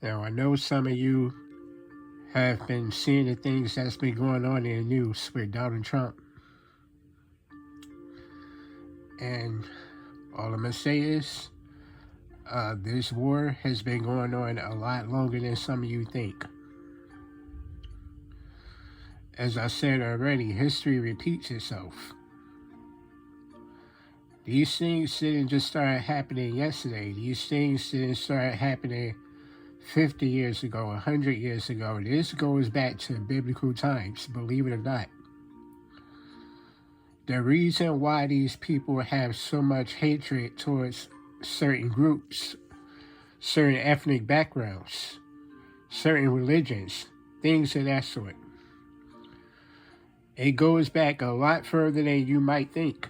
Now, I know some of you have been seeing the things that's been going on in the news with Donald Trump. And all I'm going to say is this war has been going on a lot longer than some of you think. As I said already, history repeats itself. These things didn't just start happening yesterday. These things didn't start happening 50 years ago, 100 years ago. This goes back to biblical times, believe it or not. The reason why these people have so much hatred towards certain groups, certain ethnic backgrounds, certain religions, things of that sort. It goes back a lot further than you might think.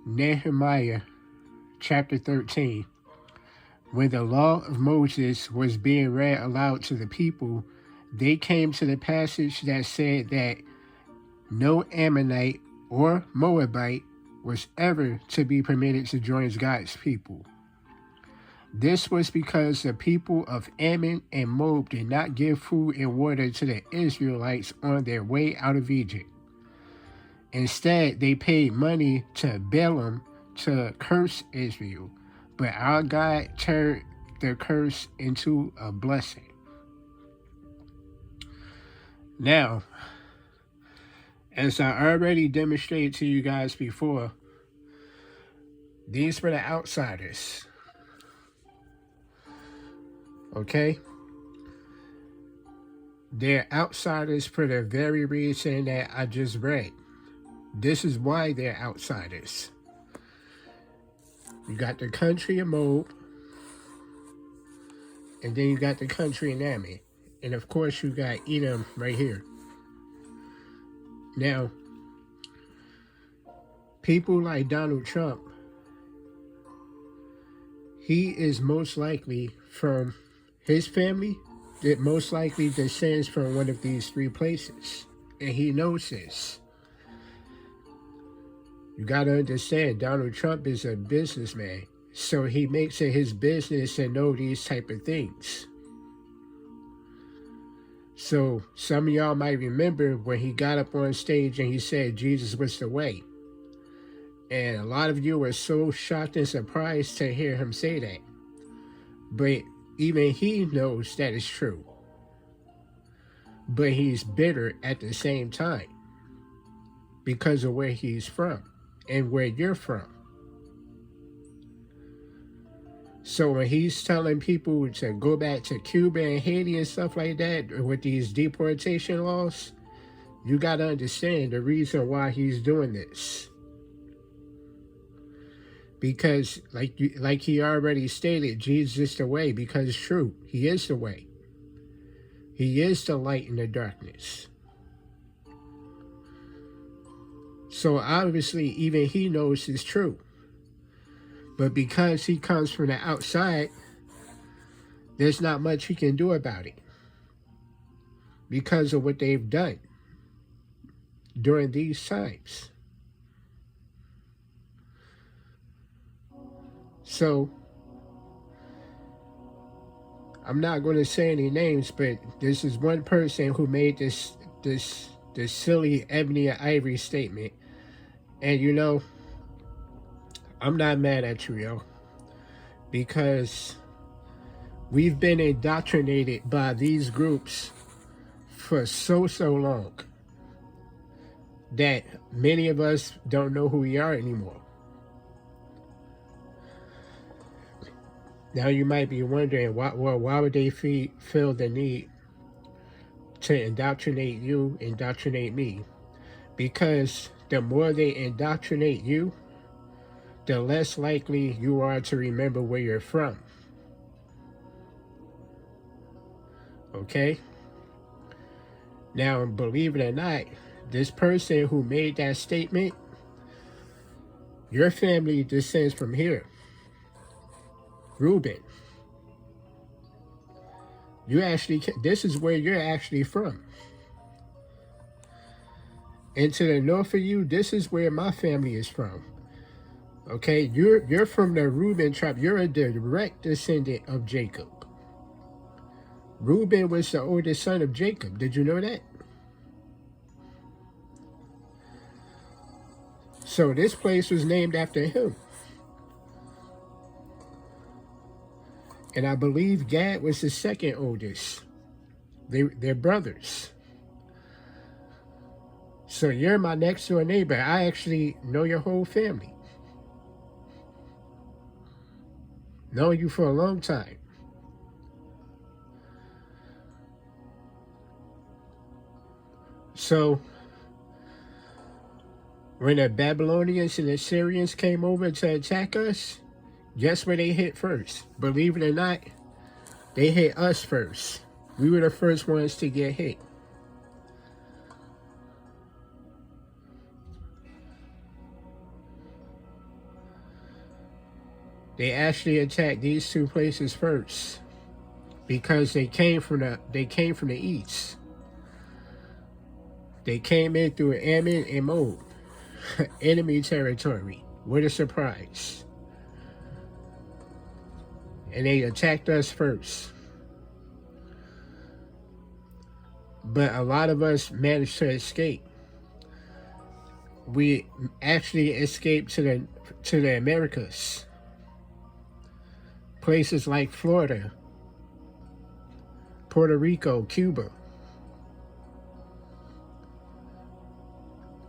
Nehemiah chapter 13. When the law of Moses was being read aloud to the people, they came to the passage that said that no Ammonite or Moabite was ever to be permitted to join God's people. This was because the people of Ammon and Moab did not give food and water to the Israelites on their way out of Egypt. Instead, they paid money to Balaam to curse Israel, but our God turned the curse into a blessing. Now, as I already demonstrated to you guys before, these were the outsiders. Okay? They're outsiders for the very reason that I just read. This is why they're outsiders. You got the country of Moab, and then you got the country in Ammon. And of course you got Edom right here. Now, people like Donald Trump, he is most likely from his family, that most likely descends from one of these three places. And he knows this. You got to understand, Donald Trump is a businessman, so he makes it his business to know these type of things. So some of y'all might remember when he got up on stage and he said Jesus was the way. And a lot of you were so shocked and surprised to hear him say that. But even he knows that is true. But he's bitter at the same time because of where he's from and where you're from. So when he's telling people to go back to Cuba and Haiti and stuff like that with these deportation laws, you got to understand the reason why he's doing this. Because like he already stated, Jesus is the way, because it's true. He is the way. He is the light in the darkness. So obviously, even he knows it's true. But because he comes from the outside, there's not much he can do about it. Because of what they've done during these times. So, I'm not going to say any names, but this is one person who made this silly Ebony and Ivory statement. And you know, I'm not mad at you, yo. Because we've been indoctrinated by these groups for so long that many of us don't know who we are anymore. Now you might be wondering, why would they feel the need to indoctrinate you, indoctrinate me? Because the more they indoctrinate you, the less likely you are to remember where you're from. Okay? Now, believe it or not, this person who made that statement, your family descends from here. Reuben. This is where you're actually from. And to the north of you, this is where my family is from. Okay, you're from the Reuben tribe. You're a direct descendant of Jacob. Reuben was the oldest son of Jacob. Did you know that? So this place was named after him. And I believe Gad was the second oldest. They're brothers. So you're my next door neighbor. I actually know your whole family. Know you for a long time. So when the Babylonians and the Assyrians came over to attack us, guess where they hit first? Believe it or not, they hit us first. We were the first ones to get hit. They actually attacked these two places first because they came from the east. They came in through Ammon and Moab, enemy territory. What a surprise! And they attacked us first. But a lot of us managed to escape. We actually escaped to the Americas. Places like Florida, Puerto Rico, Cuba.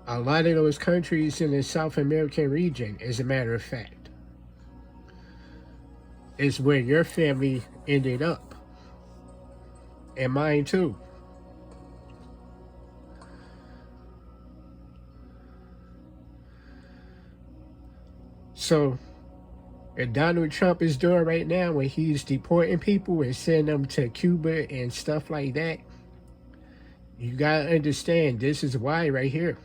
A lot of those countries in the South American region, as a matter of fact, is where your family ended up. And mine too. So, what Donald Trump is doing right now when he's deporting people and sending them to Cuba and stuff like that, you gotta understand this is why right here.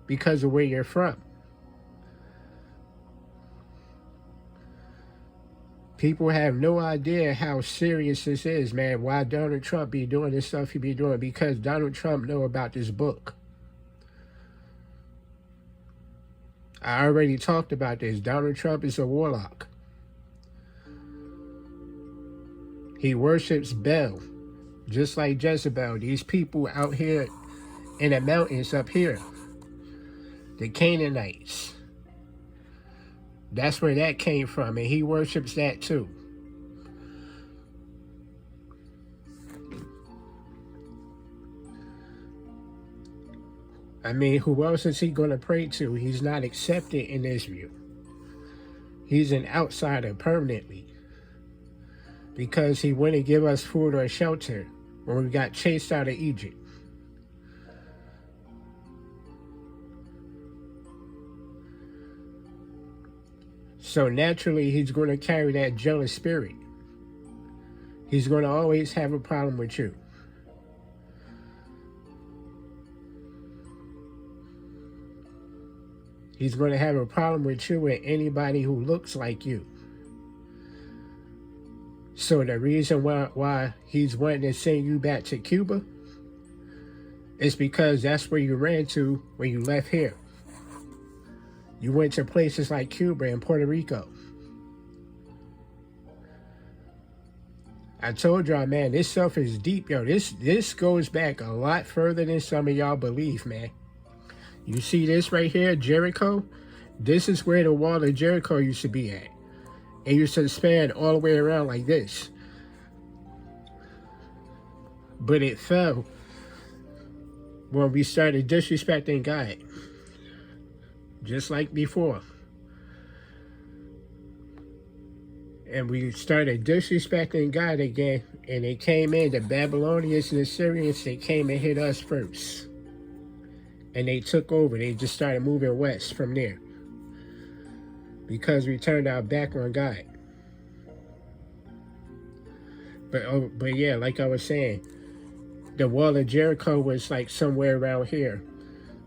Because of where you're from. People have no idea how serious this is, man. Why Donald Trump be doing this stuff he be doing? Because Donald Trump know about this book. I already talked about this. Donald Trump is a warlock. He worships Baal, just like Jezebel. These people out here in the mountains up here, the Canaanites. That's where that came from, and he worships that too. I mean, who else is he going to pray to? He's not accepted in Israel. He's an outsider permanently because he wouldn't give us food or shelter when we got chased out of Egypt. So naturally, he's going to carry that jealous spirit. He's going to always have a problem with you. He's going to have a problem with you and anybody who looks like you. So the reason why he's wanting to send you back to Cuba is because that's where you ran to when you left here. You went to places like Cuba and Puerto Rico. I told y'all, man, this stuff is deep, yo. This goes back a lot further than some of y'all believe, man. You see this right here, Jericho? This is where the wall of Jericho used to be at. It used to span all the way around like this. But it fell when we started disrespecting God. Just like before. And we started disrespecting God again. And they came in, the Babylonians and the Assyrians, they came and hit us first. And they took over. They just started moving west from there. Because we turned our back on God. But yeah, like I was saying, the wall of Jericho was like somewhere around here.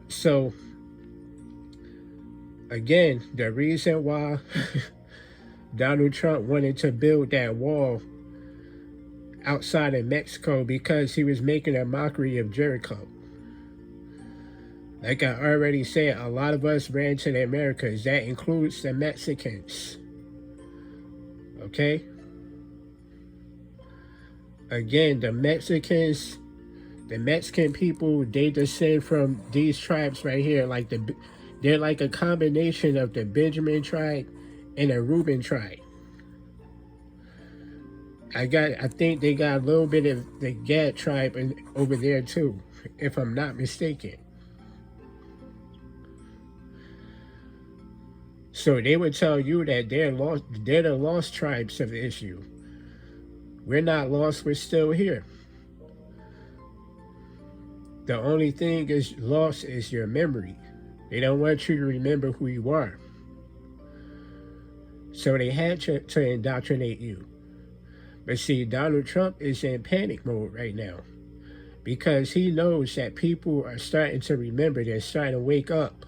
So, again, the reason why Donald Trump wanted to build that wall outside of Mexico, because he was making a mockery of Jericho. Like I already said, a lot of us ran to the Americas. That includes the Mexicans. Okay? Again, the Mexican people, they descend from these tribes right here. They're like a combination of the Benjamin tribe and a Reuben tribe. I think they got a little bit of the Gad tribe over there too, if I'm not mistaken. So they would tell you that they're the lost tribes of the issue. We're not lost, we're still here. The only thing is lost is your memory. They don't want you to remember who you are. So they had to indoctrinate you. But see, Donald Trump is in panic mode right now because he knows that people are starting to remember. They're starting to wake up.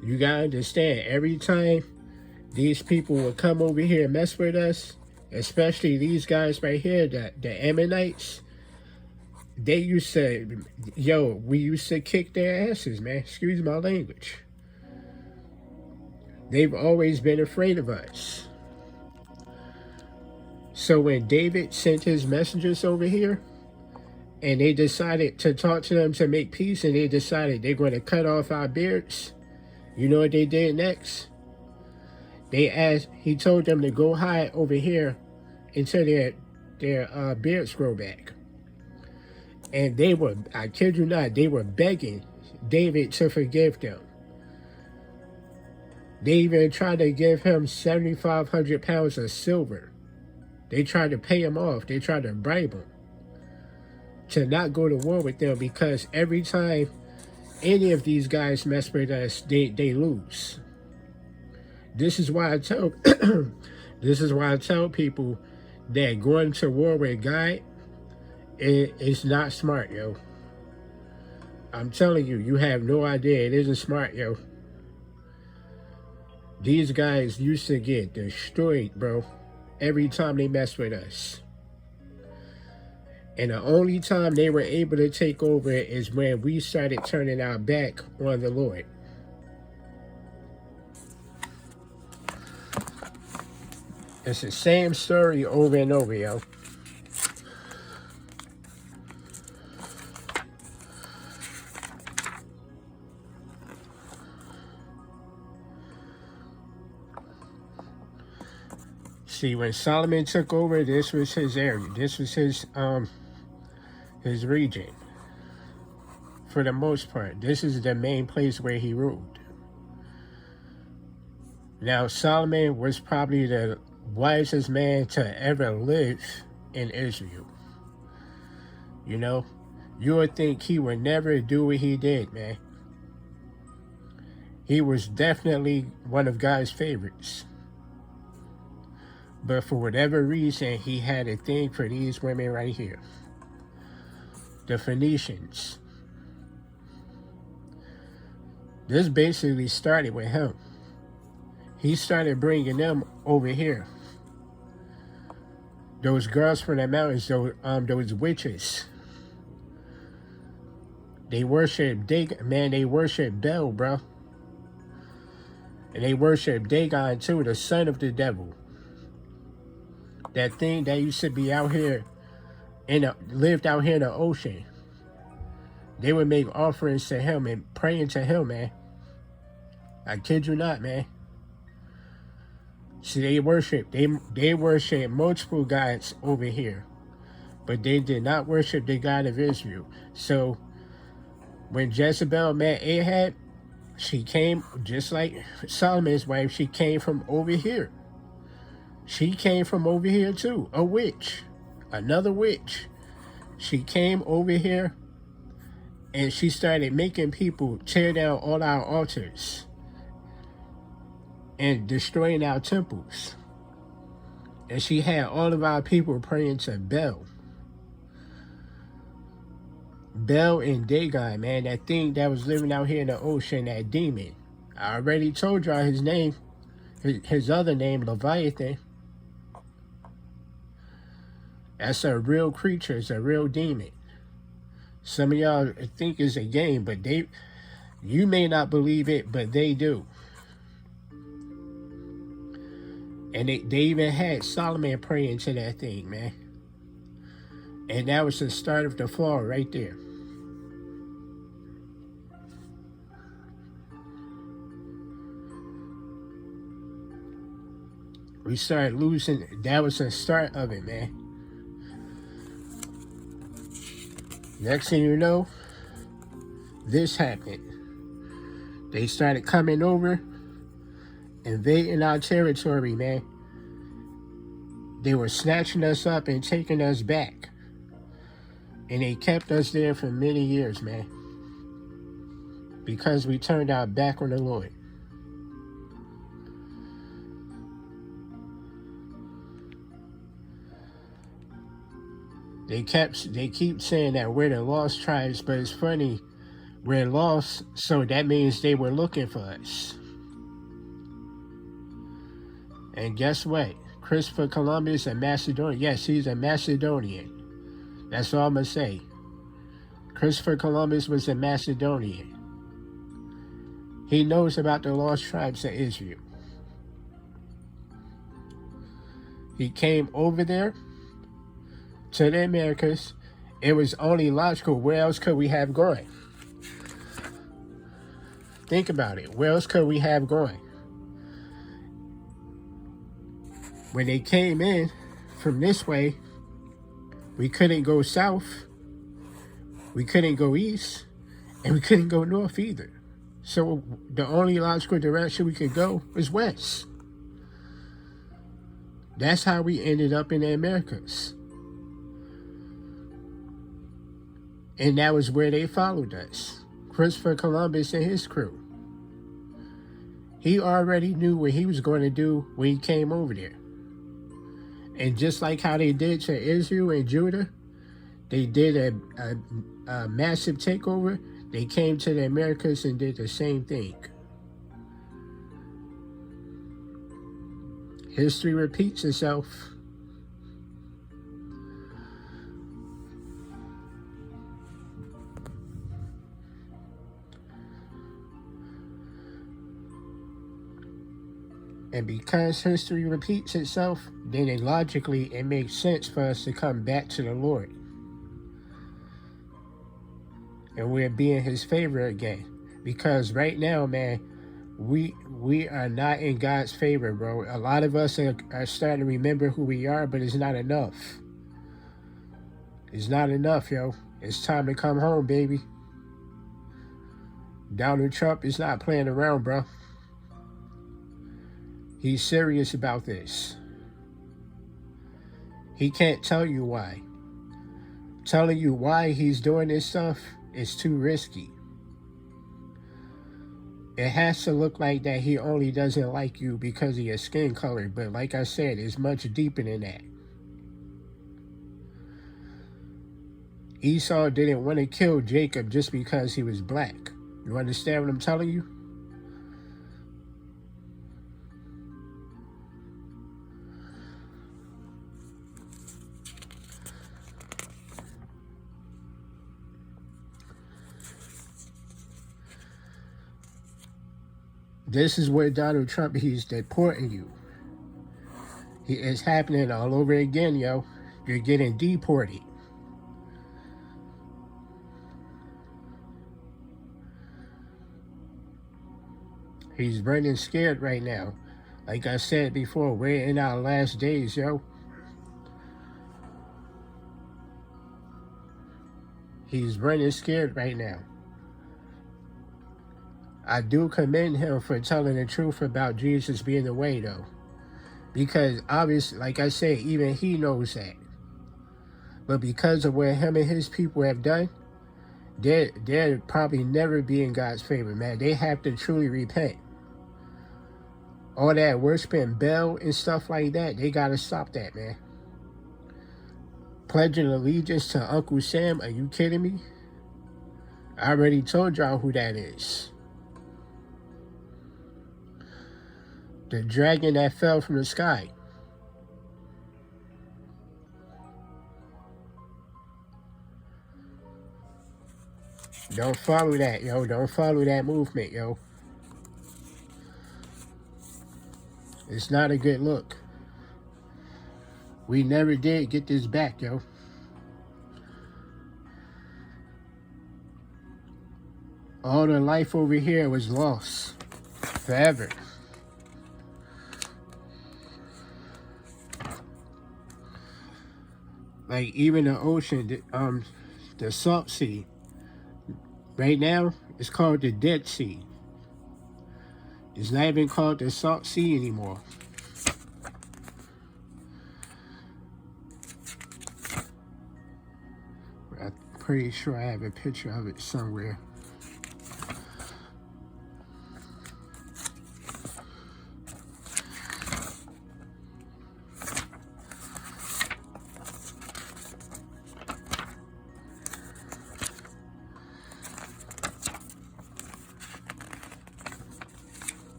You gotta understand, every time these people will come over here and mess with us, especially these guys right here, the Ammonites, we used to kick their asses, man. Excuse my language. They've always been afraid of us. So when David sent his messengers over here, and they decided to talk to them to make peace, and they decided they're going to cut off our beards, you know what they did next? He told them to go hide over here until their beards grow back. And I kid you not, they were begging David to forgive them. They even tried to give him 7,500 pounds of silver. They tried to pay him off. They tried to bribe him to not go to war with them, because every time any of these guys mess with us, they lose. This is why I tell people that going to war with God is not smart, yo. I'm telling you, you have no idea. It isn't smart, yo. These guys used to get destroyed, bro, every time they mess with us. And the only time they were able to take over is when we started turning our back on the Lord. It's the same story over and over, yo. See, when Solomon took over, this was his area. This was his region. For the most part, this is the main place where he ruled. Now, Solomon was probably the wisest man to ever live in Israel. You know, you would think he would never do what he did, man. He was definitely one of God's favorites. But for whatever reason, he had a thing for these women right here. The Phoenicians. This basically started with him. He started bringing them over here. Those girls from the mountains, those witches. They worship they worship Bel, bro. And they worship Dagon too, the son of the devil. That thing that used to be out here, lived out here in the ocean. They would make offerings to him and praying to him, man. I kid you not, man. See, they worship multiple gods over here, but they did not worship the God of Israel. So when Jezebel met Ahab, she came, just like Solomon's wife, she came from over here. She came from over here too, a witch, another witch. She came over here and she started making people tear down all our altars and destroying our temples. And she had all of our people praying to Bel. Bel and Dagon, man, that thing that was living out here in the ocean, that demon. I already told y'all his name, his other name, Leviathan. That's a real creature. It's a real demon. Some of y'all think it's a game, but you may not believe it, but they do. And they even had Solomon praying to that thing, man. And that was the start of the fall right there. We started losing. That was the start of it, man. Next thing you know, this happened. They started coming over, invading our territory, man. They were snatching us up and taking us back. And they kept us there for many years, man. Because we turned our back on the Lord. They keep saying that we're the lost tribes, but it's funny, we're lost, so that means they were looking for us. And guess what? Christopher Columbus, a Macedonian. Yes, he's a Macedonian. That's all I'm going to say. Christopher Columbus was a Macedonian. He knows about the lost tribes of Israel. He came over there to the Americas. It was only logical. Where else could we have going? Think about it. Where else could we have going? When they came in from this way, we couldn't go south, we couldn't go east, and we couldn't go north either. So the only logical direction we could go was west. That's how we ended up in the Americas. And that was where they followed us. Christopher Columbus and his crew. He already knew what he was going to do when he came over there. And just like how they did to Israel and Judah, they did a massive takeover. They came to the Americas and did the same thing. History repeats itself. And because history repeats itself, then logically it makes sense for us to come back to the Lord. And we're being his favor again. Because right now, man, we are not in God's favor, bro. A lot of us are starting to remember who we are, but it's not enough. It's not enough, yo. It's time to come home, baby. Donald Trump is not playing around, bro. He's serious about this. He can't tell you why. Telling you why he's doing this stuff is too risky. It has to look like that he only doesn't like you because of your skin color, but like I said, it's much deeper than that. Esau didn't want to kill Jacob just because he was black. You understand what I'm telling you? This is where Donald Trump, he's deporting you. It's happening all over again, yo. You're getting deported. He's running scared right now. Like I said before, we're in our last days, yo. He's running scared right now. I do commend him for telling the truth about Jesus being the way, though. Because obviously, like I said, even he knows that. But because of what him and his people have done, they'll probably never be in God's favor, man. They have to truly repent. All that worshiping Baal and stuff like that, they gotta stop that, man. Pledging allegiance to Uncle Sam, are you kidding me? I already told y'all who that is. The dragon that fell from the sky. Don't follow that, yo. Don't follow that movement, yo. It's not a good look. We never did get this back, yo. All the life over here was lost forever. Like even the ocean, the salt sea. Right now, it's called the Dead Sea. It's not even called the Salt Sea anymore. I'm pretty sure I have a picture of it somewhere.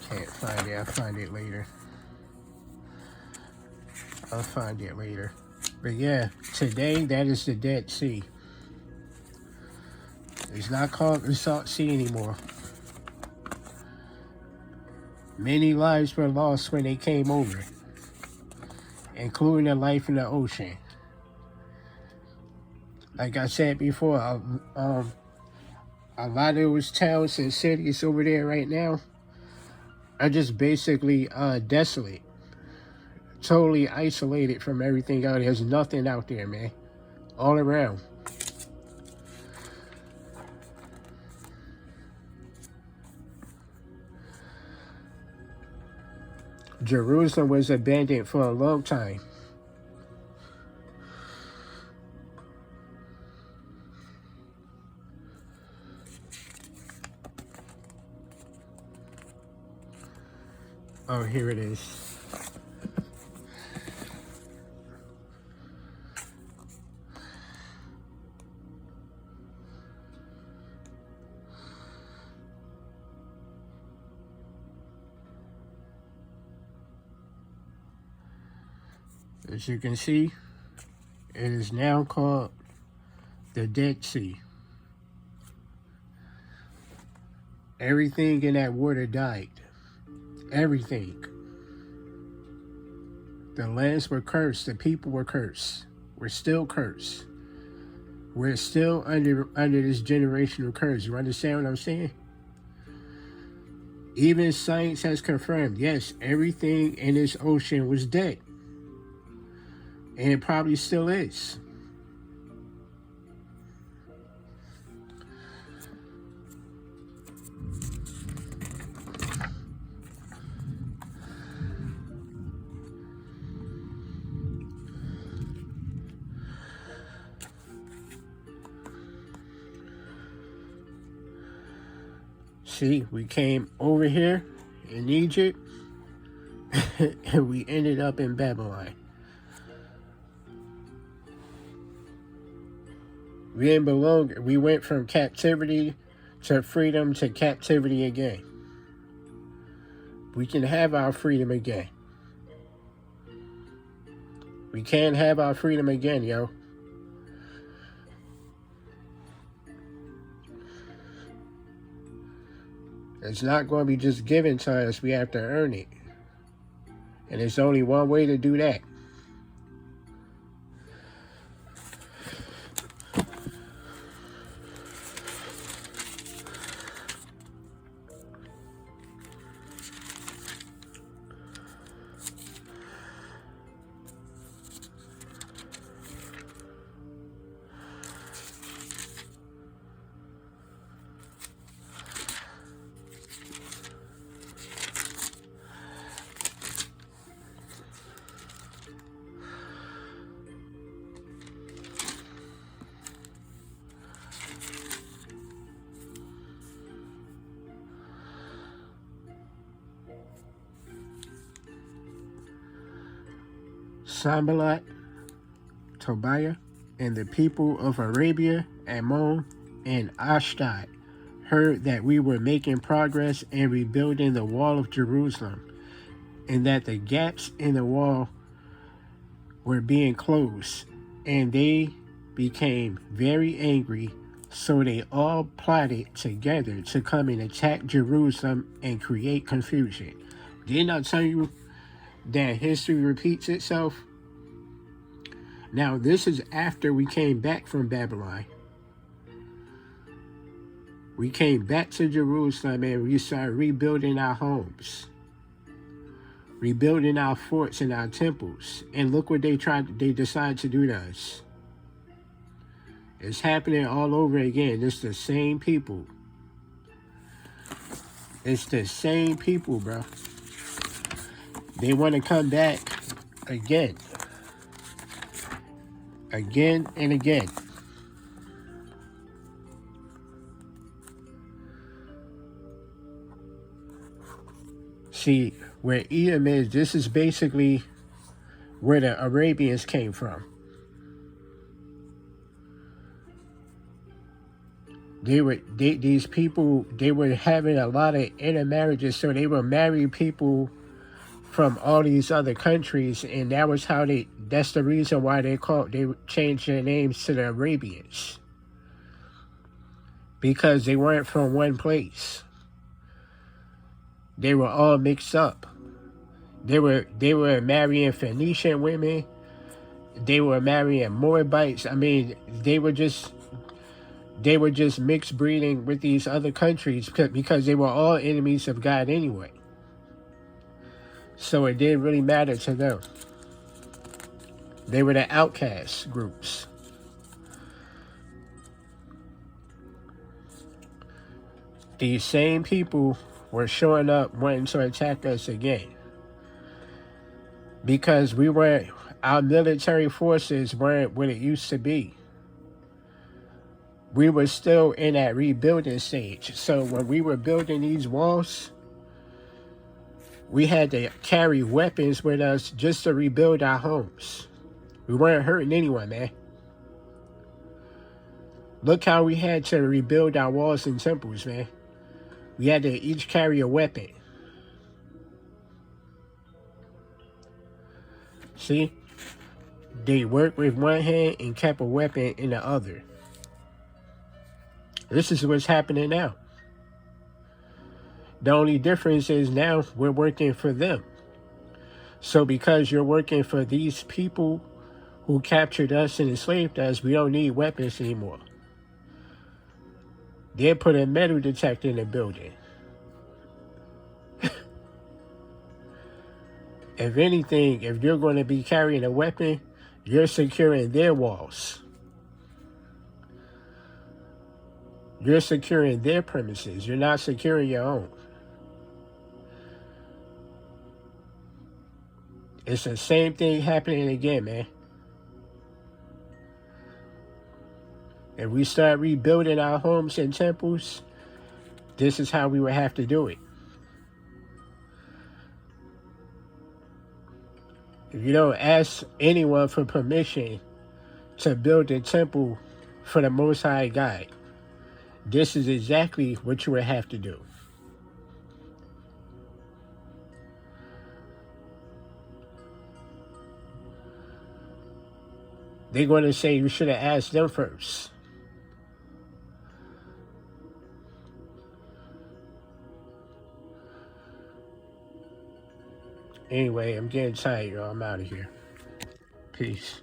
Can't find it. I'll find it later. I'll find it later. But yeah, today that is the Dead Sea. It's not called the Salt Sea anymore. Many lives were lost when they came over, including the life in the ocean. Like I said before, a lot of those towns and cities over there right now are just basically desolate, totally isolated from everything out there. There's nothing out there, man, all around. Jerusalem was abandoned for a long time. Oh, here it is. As you can see, it is now called the Dead Sea. Everything in that water died. Everything. The lands were cursed. The people were cursed. We're still cursed. We're still under this generational curse. You understand what I'm saying? Even science has confirmed, yes, everything in this ocean was dead. And it probably still is. See, we came over here in Egypt and we ended up in Babylon. We didn't belong. We went from captivity to freedom to captivity again. We can have our freedom again. We can have our freedom again, yo. It's not going to be just given to us. We have to earn it. And there's only one way to do that. Sanballat, Tobiah, and the people of Arabia, Ammon, and Ashdod heard that we were making progress in rebuilding the wall of Jerusalem, and that the gaps in the wall were being closed, and they became very angry, so they all plotted together to come and attack Jerusalem and create confusion. Didn't I tell you that history repeats itself? Now, this is after we came back from Babylon. We came back to Jerusalem and we started rebuilding our homes, rebuilding our forts and our temples. And look what they decided to do to us. It's happening all over again. It's the same people. It's the same people, bro. They want to come back again. Again and again. See, where Edom is, this is basically where the Arabians came from. These people, they were having a lot of intermarriages, so they were marrying people from all these other countries, and that was how that's the reason why they changed their names to the Arabians. Because they weren't from one place. They were all mixed up. They were marrying Phoenician women. They were marrying Moabites. I mean, they were just mixed breeding with these other countries because they were all enemies of God anyway. So it didn't really matter to them. They were the outcast groups. These same people were showing up wanting to attack us again. Because our military forces weren't what it used to be. We were still in that rebuilding stage. So when we were building these walls, we had to carry weapons with us just to rebuild our homes. We weren't hurting anyone, man. Look how we had to rebuild our walls and temples, man. We had to each carry a weapon. See? They worked with one hand and kept a weapon in the other. This is what's happening now. The only difference is now we're working for them. So because you're working for these people who captured us and enslaved us, we don't need weapons anymore. They put a metal detector in the building. If anything, if you're going to be carrying a weapon, you're securing their walls. You're securing their premises. You're not securing your own. It's the same thing happening again, man. If we start rebuilding our homes and temples, this is how we would have to do it. If you don't ask anyone for permission to build a temple for the Most High God, this is exactly what you would have to do. They're going to say you should have asked them first. Anyway, I'm getting tired, y'all. I'm out of here. Peace.